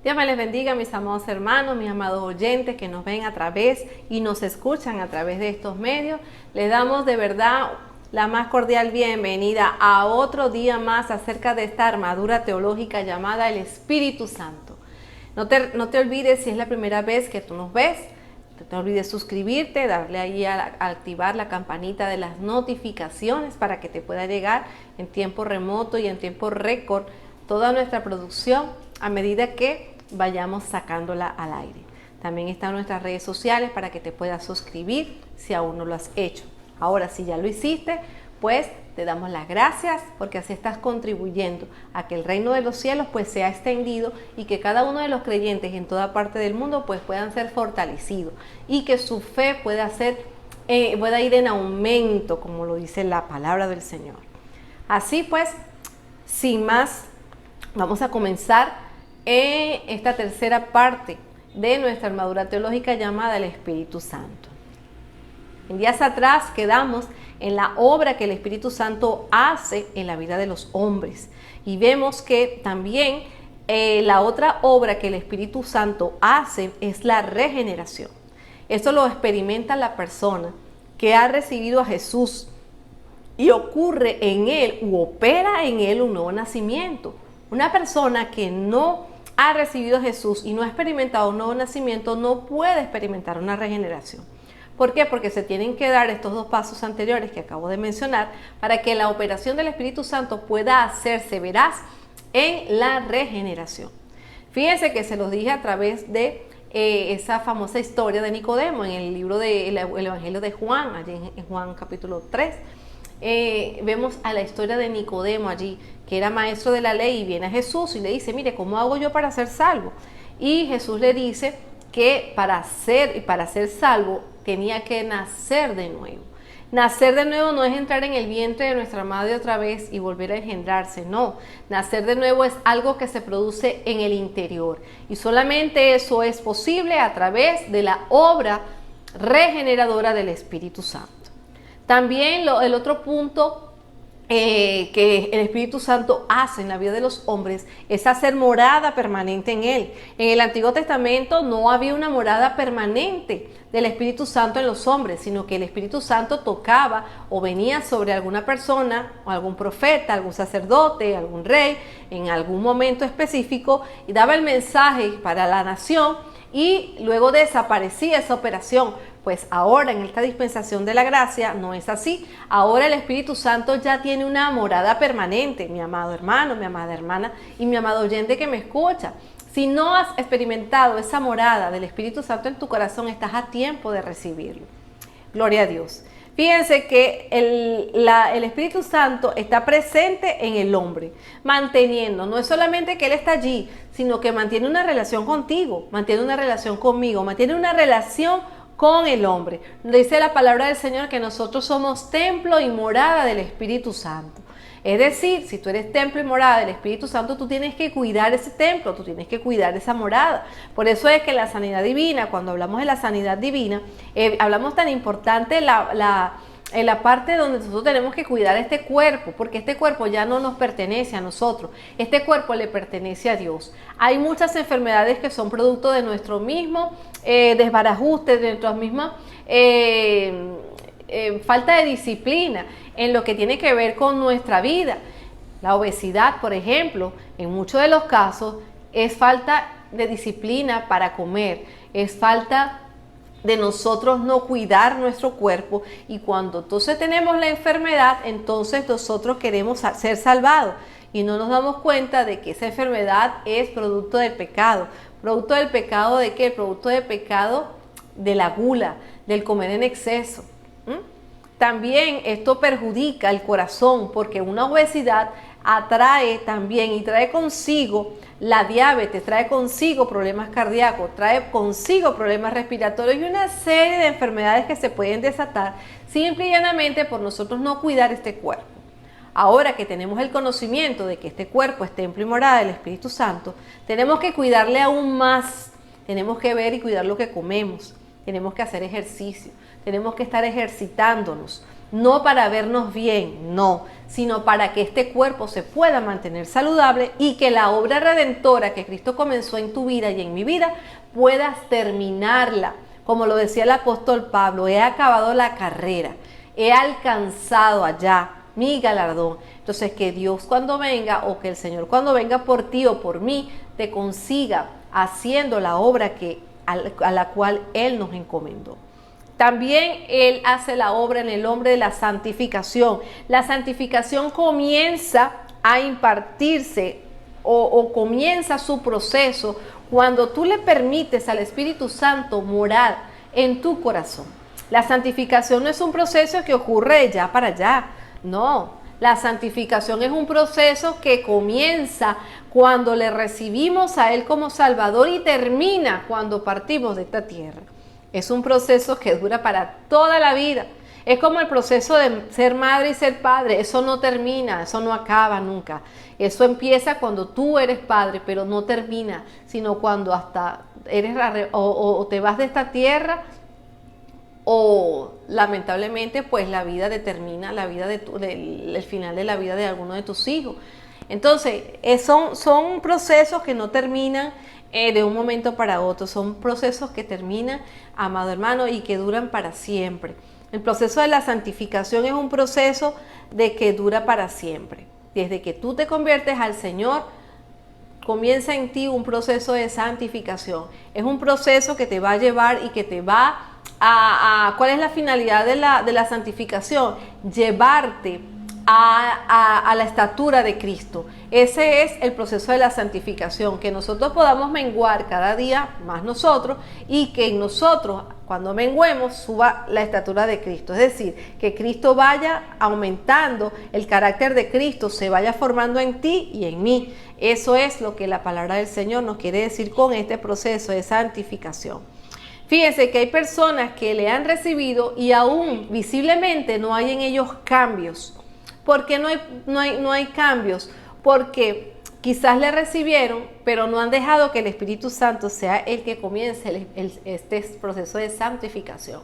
Dios me les bendiga, mis amados hermanos, mis amados oyentes que nos ven a través y nos escuchan a través de estos medios. Les damos de verdad la más cordial bienvenida a otro día más acerca de esta armadura teológica llamada el Espíritu Santo. No te olvides, si es la primera vez que tú nos ves, no te olvides suscribirte, darle ahí a activar la campanita de las notificaciones para que te pueda llegar en tiempo remoto y en tiempo récord toda nuestra producción a medida que vayamos sacándola al aire. También están nuestras redes sociales para que te puedas suscribir si aún no lo has hecho. Ahora, si ya lo hiciste, pues te damos las gracias porque así estás contribuyendo a que el reino de los cielos pues sea extendido y que cada uno de los creyentes en toda parte del mundo pues puedan ser fortalecidos y que su fe pueda ir en aumento, como lo dice la palabra del Señor. Así pues, sin más, vamos a comenzar esta tercera parte de nuestra armadura teológica llamada el Espíritu Santo. En días atrás quedamos en la obra que el Espíritu Santo hace en la vida de los hombres y vemos que también la otra obra que el Espíritu Santo hace es la regeneración. Esto lo experimenta la persona que ha recibido a Jesús y ocurre en él u opera en él un nuevo nacimiento. Una persona que no ha recibido a Jesús y no ha experimentado un nuevo nacimiento no puede experimentar una regeneración. ¿Por qué? Porque se tienen que dar estos dos pasos anteriores que acabo de mencionar para que la operación del Espíritu Santo pueda hacerse veraz en la regeneración. Fíjense que se los dije a través de esa famosa historia de Nicodemo en el libro del Evangelio de Juan, allí en Juan capítulo 3. Vemos a la historia de Nicodemo allí, que era maestro de la ley y viene a Jesús y le dice, mire, ¿cómo hago yo para ser salvo? Y Jesús le dice que para ser salvo tenía que nacer de nuevo. Nacer de nuevo no es entrar en el vientre de nuestra madre otra vez y volver a engendrarse, no. Nacer de nuevo es algo que se produce en el interior y solamente eso es posible a través de la obra regeneradora del Espíritu Santo. También el otro punto que el Espíritu Santo hace en la vida de los hombres es hacer morada permanente en él. En el Antiguo Testamento no había una morada permanente del Espíritu Santo en los hombres, sino que el Espíritu Santo tocaba o venía sobre alguna persona, o algún profeta, algún sacerdote, algún rey, en algún momento específico y daba el mensaje para la nación y luego desaparecía esa operación. Pues ahora en esta dispensación de la gracia no es así. Ahora el Espíritu Santo ya tiene una morada permanente, mi amado hermano, mi amada hermana y mi amado oyente que me escucha. Si no has experimentado esa morada del Espíritu Santo en tu corazón, estás a tiempo de recibirlo. Gloria a Dios. Fíjense que el Espíritu Santo está presente en el hombre, manteniendo, no es solamente que Él está allí, sino que mantiene una relación contigo, mantiene una relación conmigo, mantiene una relación con el hombre. Dice la palabra del Señor que nosotros somos templo y morada del Espíritu Santo. Es decir, si tú eres templo y morada del Espíritu Santo, tú tienes que cuidar ese templo, tú tienes que cuidar esa morada. Por eso es que la sanidad divina, cuando hablamos de la sanidad divina, hablamos tan importante en la parte donde nosotros tenemos que cuidar este cuerpo, porque este cuerpo ya no nos pertenece a nosotros, este cuerpo le pertenece a Dios. Hay muchas enfermedades que son producto de nuestro mismo desbarajuste, de nuestras mismas falta de disciplina en lo que tiene que ver con nuestra vida. La obesidad, por ejemplo, en muchos de los casos es falta de disciplina para comer, es falta de nosotros no cuidar nuestro cuerpo y cuando entonces tenemos la enfermedad, entonces nosotros queremos ser salvados y no nos damos cuenta de que esa enfermedad es producto del pecado. ¿Producto del pecado de qué? Producto del pecado de la gula, del comer en exceso. También esto perjudica el corazón porque una obesidad atrae también y trae consigo la diabetes, trae consigo problemas cardíacos, trae consigo problemas respiratorios y una serie de enfermedades que se pueden desatar simple y llanamente por nosotros no cuidar este cuerpo. Ahora que tenemos el conocimiento de que este cuerpo es templo y morada del Espíritu Santo, tenemos que cuidarle aún más, tenemos que ver y cuidar lo que comemos, tenemos que hacer ejercicio, tenemos que estar ejercitándonos. no para vernos bien, no, sino para que este cuerpo se pueda mantener saludable y que la obra redentora que Cristo comenzó en tu vida y en mi vida, puedas terminarla. Como lo decía el apóstol Pablo, he acabado la carrera, he alcanzado allá mi galardón. Entonces que Dios cuando venga, o que el Señor cuando venga por ti o por mí, te consiga haciendo la obra a la cual Él nos encomendó. También Él hace la obra en el hombre de la santificación. La santificación comienza a impartirse o comienza su proceso cuando tú le permites al Espíritu Santo morar en tu corazón. La santificación no es un proceso que ocurre de ya para allá, no. La santificación es un proceso que comienza cuando le recibimos a Él como Salvador y termina cuando partimos de esta tierra. Es un proceso que dura para toda la vida. Es como el proceso de ser madre y ser padre. Eso no termina, eso no acaba nunca. Eso empieza cuando tú eres padre, pero no termina, sino cuando hasta o te vas de esta tierra, o lamentablemente pues la vida determina la vida el final de la vida de alguno de tus hijos. Entonces son procesos que no terminan de un momento para otro, son procesos que terminan, amado hermano, y que duran para siempre. El proceso de la santificación es un proceso de que dura para siempre. Desde que tú te conviertes al Señor, comienza en ti un proceso de santificación. Es un proceso que te va a llevar y que te va ¿cuál es la finalidad de la santificación? Llevarte a la estatura de Cristo. Ese es el proceso de la santificación, que nosotros podamos menguar cada día más nosotros y que en nosotros, cuando menguemos, suba la estatura de Cristo. Es decir, que Cristo vaya aumentando, el carácter de Cristo se vaya formando en ti y en mí. Eso es lo que la palabra del Señor nos quiere decir con este proceso de santificación. Fíjense que hay personas que le han recibido y aún visiblemente no hay en ellos cambios. ¿Por qué no hay cambios? Porque quizás le recibieron, pero no han dejado que el Espíritu Santo sea el que comience este proceso de santificación.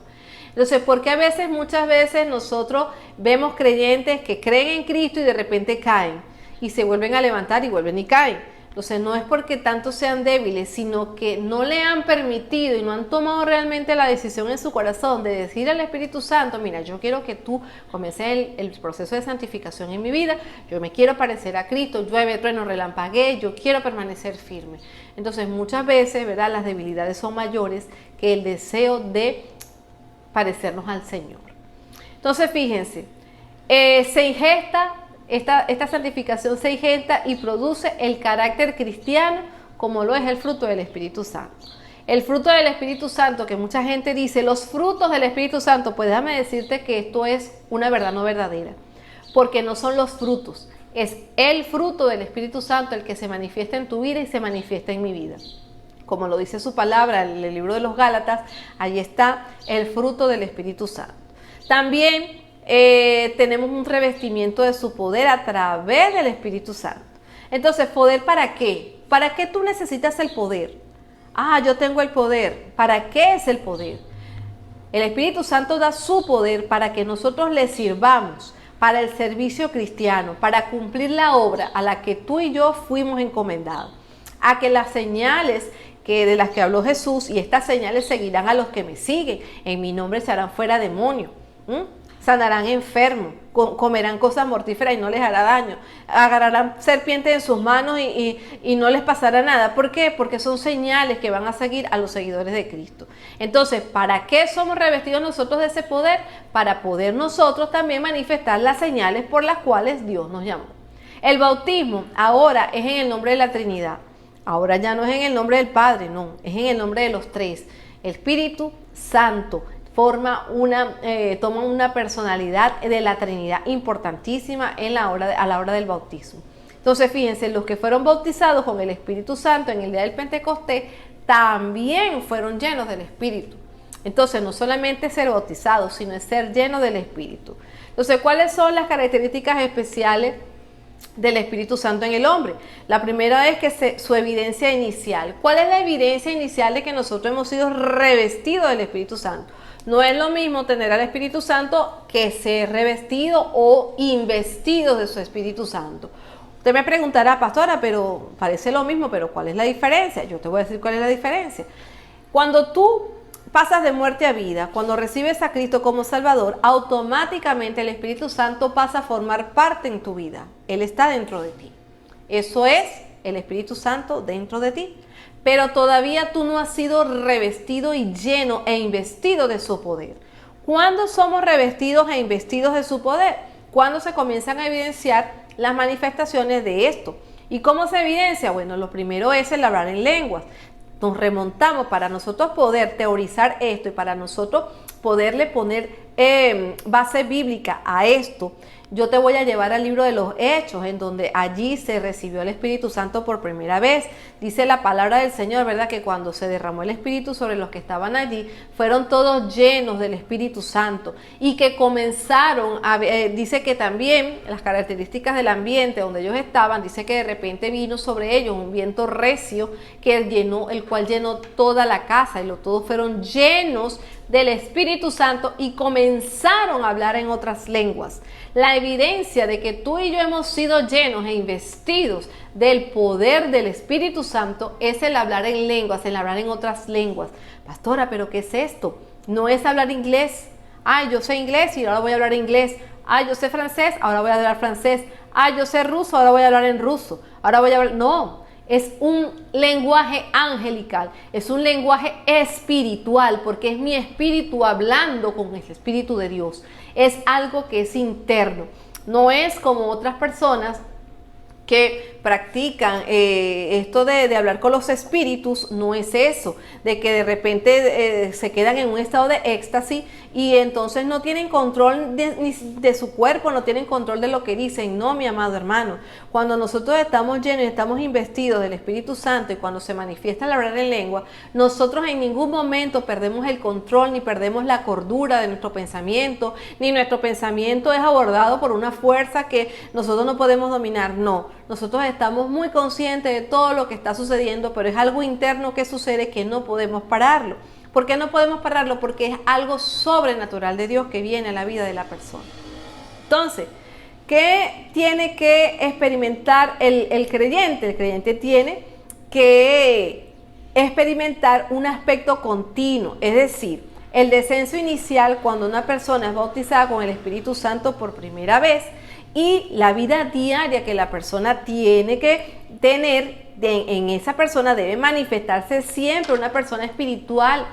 Entonces, ¿por qué muchas veces nosotros vemos creyentes que creen en Cristo y de repente caen? Y se vuelven a levantar y vuelven y caen. Entonces no es porque tanto sean débiles, sino que no le han permitido y no han tomado realmente la decisión en su corazón de decir al Espíritu Santo, mira, yo quiero que tú comiences el proceso de santificación en mi vida, yo me quiero parecer a Cristo, llueve, trueno, relampaguee, yo quiero permanecer firme. Entonces muchas veces, ¿verdad?, las debilidades son mayores que el deseo de parecernos al Señor. Entonces fíjense, se ingesta. Esta santificación se ingesta y produce el carácter cristiano, como lo es el fruto del Espíritu Santo. El fruto del Espíritu Santo, que mucha gente dice, los frutos del Espíritu Santo, pues déjame decirte que esto es una verdad no verdadera, porque no son los frutos, es el fruto del Espíritu Santo el que se manifiesta en tu vida y se manifiesta en mi vida. Como lo dice su palabra en el libro de los Gálatas, allí está el fruto del Espíritu Santo. También tenemos un revestimiento de su poder a través del Espíritu Santo. Entonces, ¿poder para qué? ¿Para qué tú necesitas el poder? Yo tengo el poder. ¿Para qué es el poder? El Espíritu Santo da su poder para que nosotros le sirvamos, para el servicio cristiano, para cumplir la obra a la que tú y yo fuimos encomendados. A que las señales de las que habló Jesús, y estas señales seguirán a los que me siguen, en mi nombre se harán fuera demonios. Sanarán enfermos, comerán cosas mortíferas y no les hará daño, agarrarán serpientes en sus manos y no les pasará nada. ¿Por qué? Porque son señales que van a seguir a los seguidores de Cristo. Entonces, ¿para qué somos revestidos nosotros de ese poder? Para poder nosotros también manifestar las señales por las cuales Dios nos llamó. El bautismo ahora es en el nombre de la Trinidad. Ahora ya no es en el nombre del Padre, no, es en el nombre de los tres. El Espíritu Santo toma una personalidad de la Trinidad importantísima a la hora del bautismo. Entonces fíjense, los que fueron bautizados con el Espíritu Santo en el día del Pentecostés también fueron llenos del Espíritu. Entonces no solamente ser bautizados, sino es ser llenos del Espíritu. Entonces, ¿cuáles son las características especiales del Espíritu Santo en el hombre. La primera es que su evidencia inicial. ¿Cuál es la evidencia inicial de que nosotros hemos sido revestidos del Espíritu Santo? No es lo mismo tener al Espíritu Santo que ser revestido o investido de su Espíritu Santo. Usted me preguntará, pastora, pero parece lo mismo, pero ¿cuál es la diferencia? Yo te voy a decir cuál es la diferencia. Cuando tú pasas de muerte a vida, cuando recibes a Cristo como Salvador, automáticamente el Espíritu Santo pasa a formar parte en tu vida. Él está dentro de ti. Eso es el Espíritu Santo dentro de ti. Pero todavía tú no has sido revestido y lleno e investido de su poder. ¿Cuándo somos revestidos e investidos de su poder? Cuando se comienzan a evidenciar las manifestaciones de esto. ¿Y cómo se evidencia? Bueno, lo primero es el hablar en lenguas. Nos remontamos para nosotros poder teorizar esto y para nosotros poderle poner base bíblica a esto. Yo te voy a llevar al libro de los Hechos, en donde allí se recibió el Espíritu Santo por primera vez. Dice la palabra del Señor, ¿verdad? Que cuando se derramó el Espíritu sobre los que estaban allí, fueron todos llenos del Espíritu Santo. Y que comenzaron a dice que también las características del ambiente donde ellos estaban, dice que de repente vino sobre ellos un viento recio el cual llenó toda la casa, y todos fueron llenos del Espíritu Santo y comenzaron a hablar en otras lenguas. La evidencia de que tú y yo hemos sido llenos e investidos del poder del Espíritu Santo es el hablar en lenguas, el hablar en otras lenguas. Pastora, ¿pero qué es esto? No es hablar inglés. Ay, yo sé inglés y ahora voy a hablar inglés. Ay, yo sé francés, ahora voy a hablar francés. Ay, yo sé ruso, ahora voy a hablar en ruso. Ahora voy a hablar... No. Es un lenguaje angelical, es un lenguaje espiritual, porque es mi espíritu hablando con el Espíritu de Dios. Es algo que es interno, no es como otras personas que practican esto de hablar con los espíritus. No es eso, de que de repente se quedan en un estado de éxtasis y entonces no tienen control de su cuerpo, no tienen control de lo que dicen. No, mi amado hermano, cuando nosotros estamos llenos y estamos investidos del Espíritu Santo y cuando se manifiesta el hablar en lengua, nosotros en ningún momento perdemos el control ni perdemos la cordura de nuestro pensamiento, ni nuestro pensamiento es abordado por una fuerza que nosotros no podemos dominar. No, nosotros estamos muy conscientes de todo lo que está sucediendo, pero es algo interno que sucede que no podemos pararlo. ¿Por qué no podemos pararlo? Porque es algo sobrenatural de Dios que viene a la vida de la persona. Entonces, ¿qué tiene que experimentar el creyente? El creyente tiene que experimentar un aspecto continuo, es decir, el descenso inicial cuando una persona es bautizada con el Espíritu Santo por primera vez, y la vida diaria que la persona tiene que tener en esa persona debe manifestarse siempre una persona espiritual.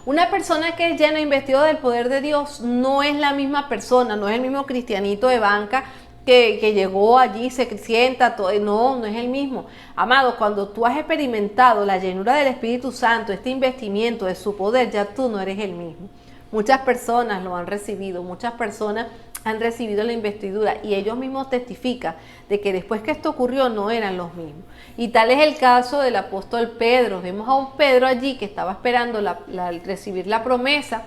Una persona que es llena e investido del poder de Dios no es la misma persona, no es el mismo cristianito de banca que llegó allí, se sienta, no es el mismo. Amado, cuando tú has experimentado la llenura del Espíritu Santo, este investimiento de su poder, ya tú no eres el mismo. Muchas personas lo han recibido, muchas personas han recibido la investidura y ellos mismos testifican de que después que esto ocurrió no eran los mismos. Y tal es el caso del apóstol Pedro. Vemos a un Pedro allí que estaba esperando recibir la promesa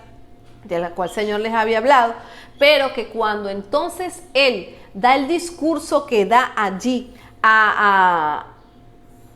de la cual el Señor les había hablado, pero que cuando entonces él da el discurso que da allí a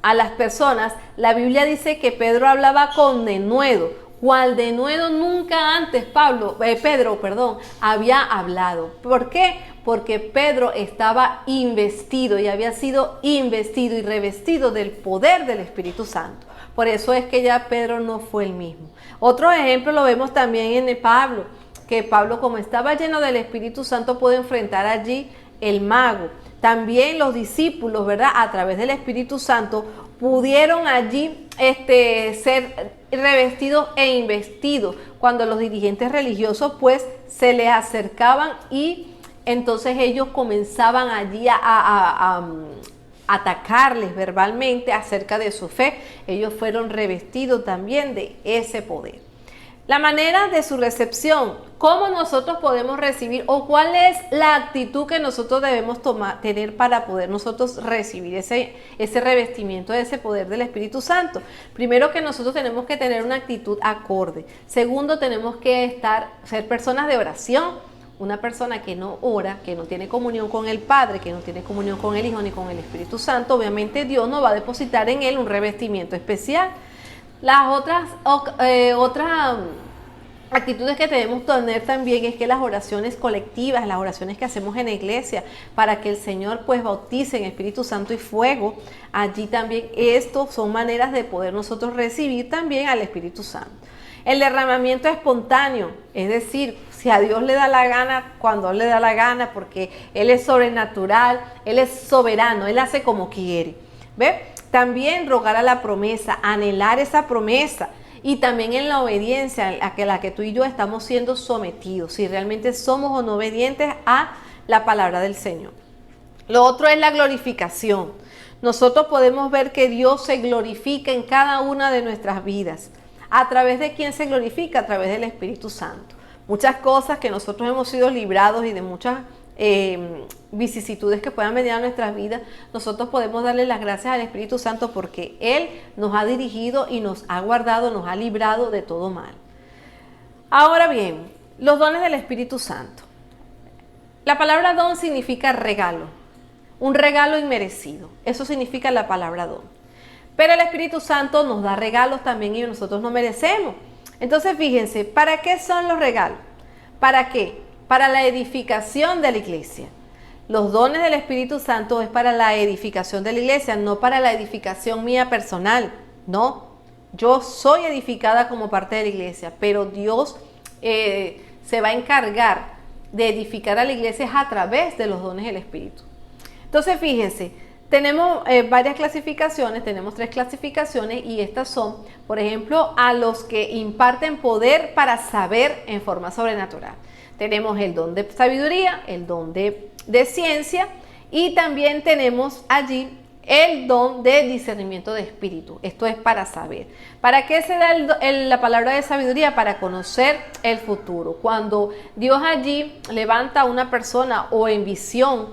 las personas, la Biblia dice que Pedro hablaba con denuedo, cual denuedo nunca antes Pedro había hablado. ¿Por qué? Porque Pedro estaba investido y había sido investido y revestido del poder del Espíritu Santo. Por eso es que ya Pedro no fue el mismo. Otro ejemplo lo vemos también en Pablo, que Pablo, como estaba lleno del Espíritu Santo, pudo enfrentar allí el mago. También los discípulos, ¿verdad? A través del Espíritu Santo pudieron allí ser revestidos e investidos cuando los dirigentes religiosos pues se les acercaban y entonces ellos comenzaban allí a atacarles verbalmente acerca de su fe. Ellos fueron revestidos también de ese poder. La manera de su recepción, cómo nosotros podemos recibir o cuál es la actitud que nosotros debemos tener para poder nosotros recibir ese revestimiento de ese poder del Espíritu Santo. Primero, que nosotros tenemos que tener una actitud acorde. Segundo, tenemos que ser personas de oración. una persona que no ora, que no tiene comunión con el Padre, que no tiene comunión con el Hijo ni con el Espíritu Santo, obviamente Dios no va a depositar en él un revestimiento especial. Las otras actitudes que debemos tener también es que las oraciones colectivas, las oraciones que hacemos en la iglesia para que el Señor pues bautice en Espíritu Santo y fuego, allí también estos son maneras de poder nosotros recibir también al Espíritu Santo. El derramamiento espontáneo, es decir, si a Dios le da la gana, cuando Él le da la gana, porque Él es sobrenatural, Él es soberano, Él hace como quiere. ¿Ve? También rogar a la promesa, anhelar esa promesa. Y también en la obediencia a la que tú y yo estamos siendo sometidos, si realmente somos o no obedientes a la palabra del Señor. Lo otro es la glorificación. Nosotros podemos ver que Dios se glorifica en cada una de nuestras vidas. ¿A través de quién se glorifica? A través del Espíritu Santo. Muchas cosas que nosotros hemos sido librados y de muchas vicisitudes que puedan venir a nuestras vidas, nosotros podemos darle las gracias al Espíritu Santo porque Él nos ha dirigido y nos ha guardado, nos ha librado de todo mal. Ahora bien, los dones del Espíritu Santo. La palabra don significa regalo, un regalo inmerecido. Eso significa la palabra don. Pero el Espíritu Santo nos da regalos también y nosotros no merecemos. Entonces fíjense, ¿para qué son los regalos? ¿Para qué? Para la edificación de la iglesia. Los dones del Espíritu Santo es para la edificación de la iglesia, no para la edificación mía personal. No, yo soy edificada como parte de la iglesia, pero Dios se va a encargar de edificar a la iglesia a través de los dones del Espíritu. Entonces fíjense, tenemos varias clasificaciones, tenemos 3 clasificaciones y estas son, por ejemplo, a los que imparten poder para saber en forma sobrenatural. Tenemos el don de sabiduría, el don de ciencia y también tenemos allí el don de discernimiento de espíritu. Esto es para saber. ¿Para qué se da la palabra de sabiduría? Para conocer el futuro. Cuando Dios allí levanta a una persona o en visión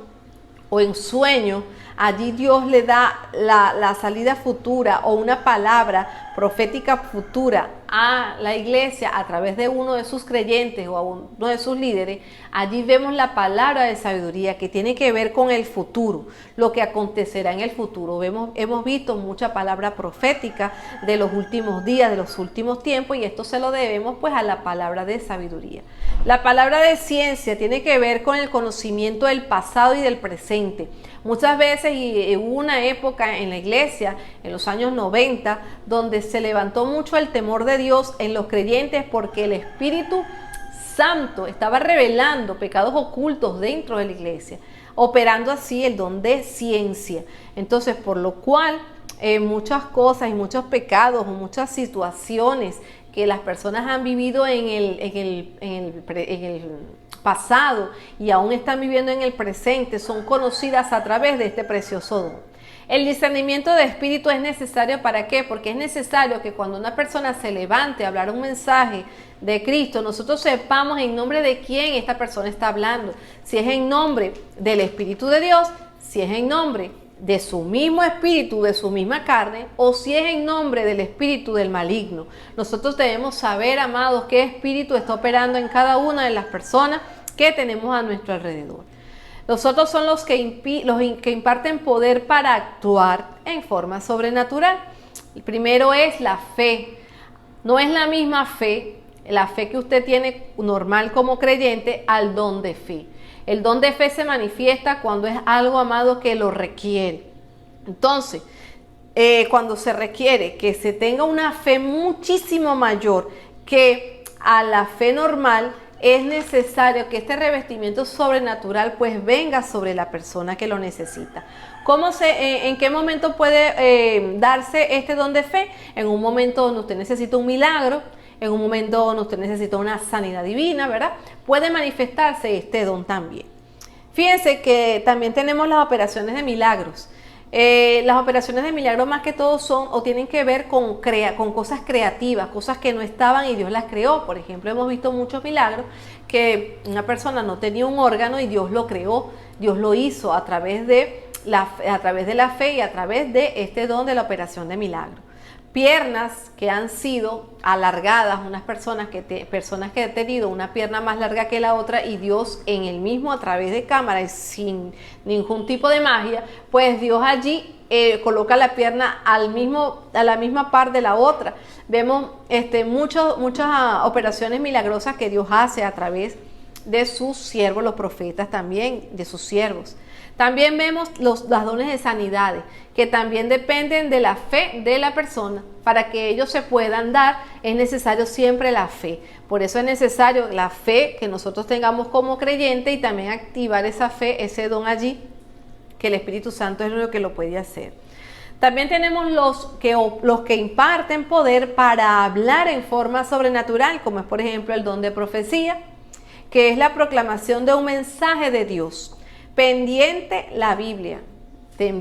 o en sueño, allí Dios le da la salida futura o una palabra profética futura a la iglesia a través de uno de sus creyentes o a uno de sus líderes. Allí vemos la palabra de sabiduría que tiene que ver con el futuro, lo que acontecerá en el futuro. Hemos visto mucha palabra profética de los últimos días, de los últimos tiempos, y esto se lo debemos pues a la palabra de sabiduría. La palabra de ciencia tiene que ver con el conocimiento del pasado y del presente. Muchas veces, y hubo una época en la iglesia, en los años 90, donde se levantó mucho el temor de Dios en los creyentes porque el Espíritu Santo estaba revelando pecados ocultos dentro de la iglesia, operando así el don de ciencia. Entonces, por lo cual, muchas cosas y muchos pecados o muchas situaciones que las personas han vivido en el pasado y aún están viviendo en el presente son conocidas a través de este precioso don. El discernimiento de espíritu es necesario, ¿para qué? Porque es necesario que cuando una persona se levante a hablar un mensaje de Cristo, nosotros sepamos en nombre de quién esta persona está hablando. Si es en nombre del Espíritu de Dios, si es en nombre de su mismo espíritu, de su misma carne, o si es en nombre del espíritu del maligno. Nosotros debemos saber, amados, qué espíritu está operando en cada una de las personas que tenemos a nuestro alrededor. Los otros son los que imparten poder para actuar en forma sobrenatural. El primero es la fe. No es la misma fe, la fe que usted tiene normal como creyente, al don de fe. El don de fe se manifiesta cuando es algo, amado, que lo requiere. Entonces, cuando se requiere que se tenga una fe muchísimo mayor que a la fe normal, es necesario que este revestimiento sobrenatural pues venga sobre la persona que lo necesita. ¿En qué momento puede darse este don de fe? En un momento donde usted necesita un milagro, en un momento donde usted necesita una sanidad divina, ¿verdad? Puede manifestarse este don también. Fíjense que también tenemos las operaciones de milagros. Las operaciones de milagros más que todo son o tienen que ver con cosas creativas, cosas que no estaban y Dios las creó. Por ejemplo, hemos visto muchos milagros que una persona no tenía un órgano y Dios lo creó, Dios lo hizo a través de la fe y a través de este don de la operación de milagros. piernas que han sido alargadas, unas personas que han tenido una pierna más larga que la otra, y Dios en el mismo, a través de cámara y sin ningún tipo de magia, pues Dios allí coloca la pierna a la misma par de la otra. Vemos muchas operaciones milagrosas que Dios hace a través de sus siervos, los profetas también, de sus siervos. También vemos los dones de sanidades, que también dependen de la fe de la persona. Para que ellos se puedan dar, es necesario siempre la fe. Por eso es necesario la fe que nosotros tengamos como creyente, y también activar esa fe, ese don allí, que el Espíritu Santo es lo que lo puede hacer. También tenemos los que imparten poder para hablar en forma sobrenatural, como es por ejemplo el don de profecía, que es la proclamación de un mensaje de Dios. Pendiente la Biblia,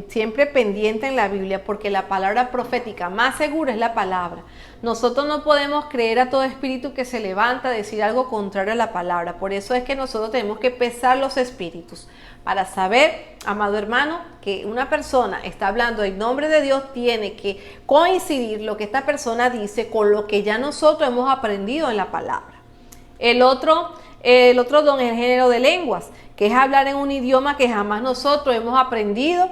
siempre pendiente en la Biblia, porque la palabra profética más segura es la palabra. Nosotros no podemos creer a todo espíritu que se levanta a decir algo contrario a la palabra. Por eso es que nosotros tenemos que pesar los espíritus para saber, amado hermano, que una persona está hablando en nombre de Dios. Tiene que coincidir lo que esta persona dice con lo que ya nosotros hemos aprendido en la palabra. El otro don es el género de lenguas, que es hablar en un idioma que jamás nosotros hemos aprendido,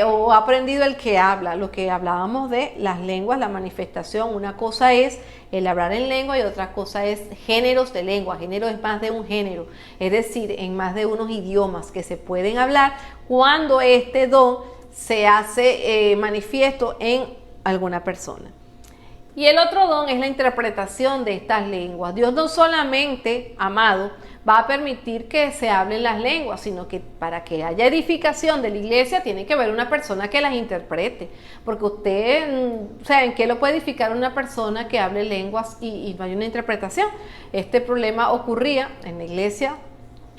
o ha aprendido el que habla. Lo que hablábamos de las lenguas, la manifestación, una cosa es el hablar en lengua y otra cosa es géneros de lengua. Género es más de un género, es decir, en más de unos idiomas que se pueden hablar cuando este don se hace manifiesto en alguna persona. Y el otro don es la interpretación de estas lenguas. Dios no solamente, amado, va a permitir que se hablen las lenguas, sino que para que haya edificación de la iglesia tiene que haber una persona que las interprete. Porque usted, ¿en qué lo puede edificar una persona que hable lenguas y no hay una interpretación? Este problema ocurría en la iglesia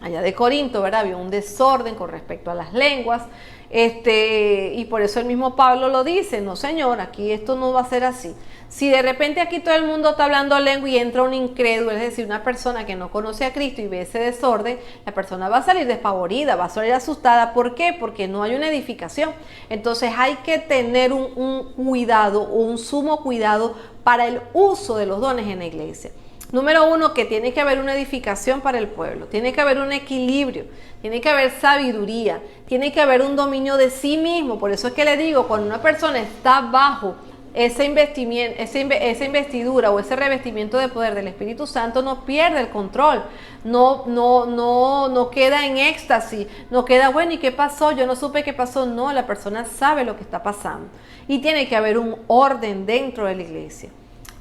allá de Corinto, ¿verdad? Había un desorden con respecto a las lenguas. Y por eso el mismo Pablo lo dice: no, señor, aquí esto no va a ser así. Si de repente aquí todo el mundo está hablando lengua y entra un incrédulo, es decir, una persona que no conoce a Cristo y ve ese desorden, la persona va a salir despavorida, va a salir asustada. ¿Por qué? Porque no hay una edificación. Entonces hay que tener un cuidado, un sumo cuidado para el uso de los dones en la iglesia. Número uno, que tiene que haber una edificación para el pueblo, tiene que haber un equilibrio, tiene que haber sabiduría, tiene que haber un dominio de sí mismo. Por eso es que le digo, cuando una persona está bajo esa investidura o ese revestimiento de poder del Espíritu Santo, no pierde el control, no queda en éxtasis, no queda, bueno, ¿y qué pasó? Yo no supe qué pasó. No, la persona sabe lo que está pasando, y tiene que haber un orden dentro de la iglesia.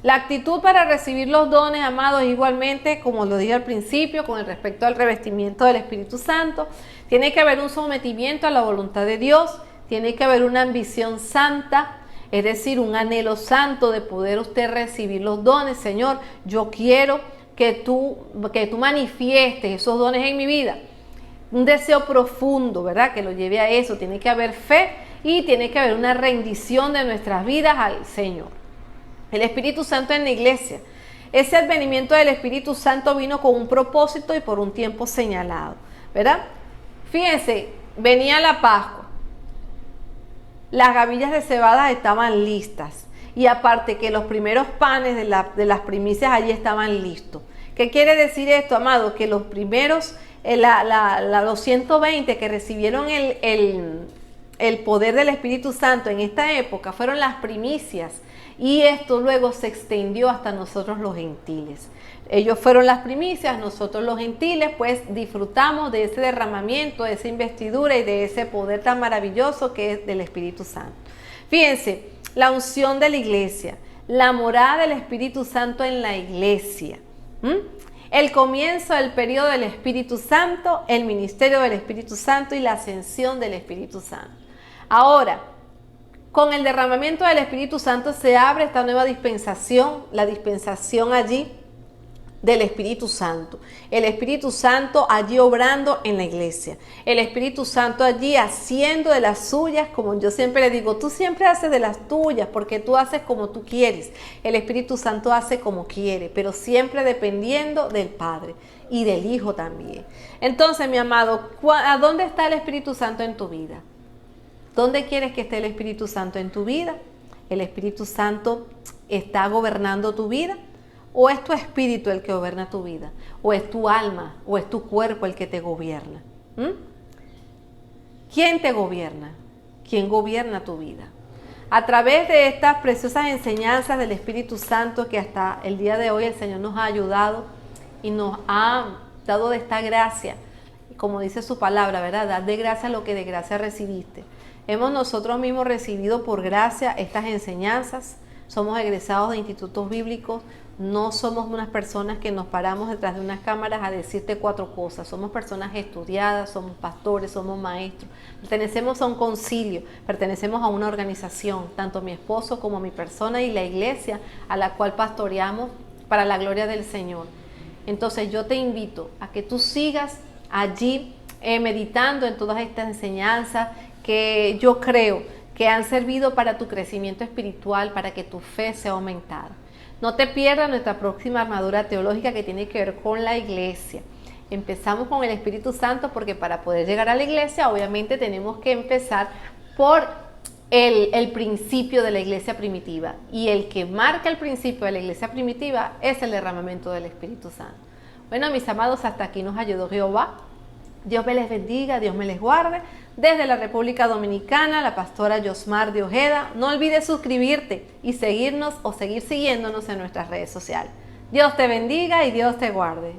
La actitud para recibir los dones, amados, igualmente, como lo dije al principio, con respecto al revestimiento del Espíritu Santo, tiene que haber un sometimiento a la voluntad de Dios, tiene que haber una ambición santa, es decir, un anhelo santo de poder usted recibir los dones. Señor, yo quiero que tú manifiestes esos dones en mi vida. Un deseo profundo, ¿verdad?, que lo lleve a eso. Tiene que haber fe y tiene que haber una rendición de nuestras vidas al Señor. El Espíritu Santo en la iglesia. Ese advenimiento del Espíritu Santo vino con un propósito y por un tiempo señalado, ¿verdad? Fíjense, venía la Pascua. Las gavillas de cebada estaban listas. Y aparte que los primeros panes de las primicias allí estaban listos. ¿Qué quiere decir esto, amado? Que los primeros, los 120 que recibieron el poder del Espíritu Santo en esta época fueron las primicias. Y esto luego se extendió hasta nosotros los gentiles. Ellos fueron las primicias, nosotros los gentiles pues disfrutamos de ese derramamiento, de esa investidura y de ese poder tan maravilloso que es del Espíritu Santo. Fíjense, la unción de la iglesia, la morada del Espíritu Santo en la iglesia, el comienzo del periodo del Espíritu Santo, el ministerio del Espíritu Santo y la ascensión del Espíritu Santo. Ahora, con el derramamiento del Espíritu Santo se abre esta nueva dispensación, la dispensación allí del Espíritu Santo. El Espíritu Santo allí obrando en la iglesia. El Espíritu Santo allí haciendo de las suyas, como yo siempre le digo, tú siempre haces de las tuyas porque tú haces como tú quieres. El Espíritu Santo hace como quiere, pero siempre dependiendo del Padre y del Hijo también. Entonces, mi amado, ¿a dónde está el Espíritu Santo en tu vida? ¿Dónde quieres que esté el Espíritu Santo en tu vida? ¿El Espíritu Santo está gobernando tu vida? ¿O es tu espíritu el que gobierna tu vida? ¿O es tu alma? ¿O es tu cuerpo el que te gobierna? ¿Quién te gobierna? ¿Quién gobierna tu vida? A través de estas preciosas enseñanzas del Espíritu Santo que hasta el día de hoy el Señor nos ha ayudado y nos ha dado de esta gracia, como dice su palabra, ¿verdad? Dar de gracia lo que de gracia recibiste. Hemos nosotros mismos recibido por gracia estas enseñanzas, somos egresados de institutos bíblicos, no somos unas personas que nos paramos detrás de unas cámaras a decirte 4 cosas, somos personas estudiadas, somos pastores, somos maestros, pertenecemos a un concilio, pertenecemos a una organización, tanto mi esposo como mi persona y la iglesia a la cual pastoreamos para la gloria del Señor. Entonces yo te invito a que tú sigas allí meditando en todas estas enseñanzas que yo creo que han servido para tu crecimiento espiritual, para que tu fe sea aumentada. No te pierdas nuestra próxima armadura teológica que tiene que ver con la iglesia. Empezamos con el Espíritu Santo porque para poder llegar a la iglesia obviamente tenemos que empezar por el principio de la iglesia primitiva. Y el que marca el principio de la iglesia primitiva es el derramamiento del Espíritu Santo. Bueno, mis amados, hasta aquí nos ayudó Jehová. Dios me les bendiga, Dios me les guarde. Desde la República Dominicana, la pastora Yosmar de Ojeda. No olvides suscribirte y seguirnos o seguir siguiéndonos en nuestras redes sociales. Dios te bendiga y Dios te guarde.